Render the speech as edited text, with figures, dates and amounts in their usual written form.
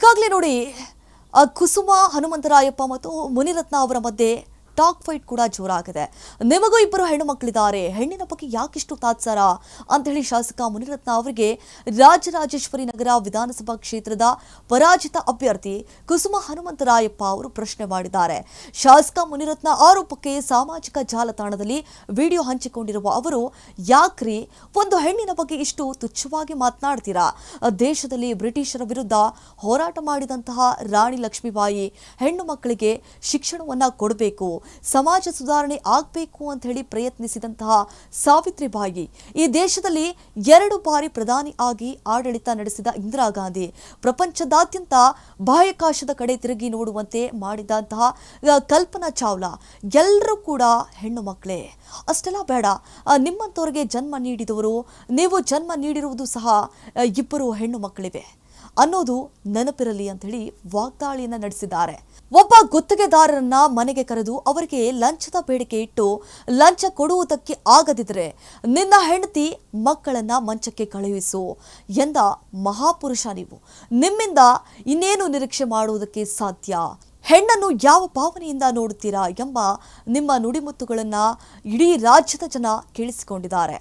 ಈಗಾಗಲೇ ನೋಡಿ ಕುಸುಮ ಹನುಮಂತರಾಯಪ್ಪ ಮತ್ತು ಮುನಿರತ್ನ ಅವರ ಮಧ್ಯೆ ಟಾಕ್ ಫೈಟ್ ಕೂಡ ಜೋರಾಗಿದೆ. ನಿಮಗೂ ಇಬ್ಬರು ಹೆಣ್ಣು ಮಕ್ಕಳಿದ್ದಾರೆ, ಹೆಣ್ಣಿನ ಬಗ್ಗೆ ಯಾಕಿಷ್ಟು ತಾತ್ಸಾರ ಅಂತ ಹೇಳಿ ಶಾಸಕ ಮುನಿರತ್ನ ಅವರಿಗೆ ರಾಜರಾಜೇಶ್ವರಿ ನಗರ ವಿಧಾನಸಭಾ ಕ್ಷೇತ್ರದ ಪರಾಜಿತ ಅಭ್ಯರ್ಥಿ ಕುಸುಮ ಹನುಮಂತರಾಯಪ್ಪ ಅವರು ಪ್ರಶ್ನೆ ಮಾಡಿದ್ದಾರೆ. ಶಾಸಕ ಮುನಿರತ್ನ ಆರೋಪಕ್ಕೆ ಸಾಮಾಜಿಕ ಜಾಲತಾಣದಲ್ಲಿ ವಿಡಿಯೋ ಹಂಚಿಕೊಂಡಿರುವ ಅವರು, ಯಾಕ್ರಿ ಒಂದು ಹೆಣ್ಣಿನ ಬಗ್ಗೆ ಇಷ್ಟು ತುಚ್ಛವಾಗಿ ಮಾತನಾಡ್ತೀರಾ? ದೇಶದಲ್ಲಿ ಬ್ರಿಟಿಷರ ವಿರುದ್ಧ ಹೋರಾಟ ಮಾಡಿದಂತಹ ರಾಣಿ ಲಕ್ಷ್ಮೀಬಾಯಿ ಹೆಣ್ಣು ಮಕ್ಕಳಿಗೆ ಶಿಕ್ಷಣವನ್ನ ಕೊಡಬೇಕು, ಸಮಾಜ ಸುಧಾರಣೆ ಆಗಬೇಕು ಅಂತ ಹೇಳಿ ಪ್ರಯತ್ನಿಸಿದಂತಹ ಸಾವಿತ್ರಿಬಾಯಿ, ಈ ದೇಶದಲ್ಲಿ 2 ಬಾರಿ ಪ್ರಧಾನಿ ಆಗಿ ಆಡಳಿತ ನಡೆಸಿದ ಇಂದಿರಾ ಗಾಂಧಿ, ಪ್ರಪಂಚದಾದ್ಯಂತ ಬಾಹ್ಯಾಕಾಶದ ಕಡೆ ತಿರುಗಿ ನೋಡುವಂತೆ ಮಾಡಿದಂತಹ ಕಲ್ಪನಾ ಚಾವ್ಲಾ, ಎಲ್ಲರೂ ಕೂಡ ಹೆಣ್ಣು ಮಕ್ಕಳೇ. ಅಷ್ಟೆಲ್ಲ ಬೇಡ, ನಿಮ್ಮಂತವರಿಗೆ ಜನ್ಮ ನೀಡಿದವರು, ನೀವು ಜನ್ಮ ನೀಡಿರುವುದು ಸಹ ಇಬ್ಬರು ಹೆಣ್ಣು ಮಕ್ಕಳಿವೆ ಅನ್ನೋದು ನೆನಪಿರಲಿ ಅಂತ ಹೇಳಿ ವಾಗ್ದಾಳಿಯನ್ನ ನಡೆಸಿದ್ದಾರೆ. ಒಬ್ಬ ಗುತ್ತಿಗೆದಾರರನ್ನ ಮನೆಗೆ ಕರೆದು ಅವರಿಗೆ ಲಂಚದ ಬೇಡಿಕೆ ಇಟ್ಟು ಲಂಚ ಕೊಡುವುದಕ್ಕೆ ಆಗದಿದ್ರೆ ನಿನ್ನ ಹೆಂಡತಿ ಮಕ್ಕಳನ್ನ ಮಂಚಕ್ಕೆ ಕಳುಹಿಸು ಎಂದ ಮಹಾಪುರುಷ ನೀವು. ನಿಮ್ಮಿಂದ ಇನ್ನೇನು ನಿರೀಕ್ಷೆ ಮಾಡುವುದಕ್ಕೆ ಸಾಧ್ಯ? ಹೆಣ್ಣನ್ನು ಯಾವ ಭಾವನೆಯಿಂದ ನೋಡುತ್ತೀರಾ ಎಂಬ ನಿಮ್ಮ ನುಡಿಮುತ್ತುಗಳನ್ನ ಇಡೀ ರಾಜ್ಯದ ಜನ ಕೇಳಿಸಿಕೊಂಡಿದ್ದಾರೆ.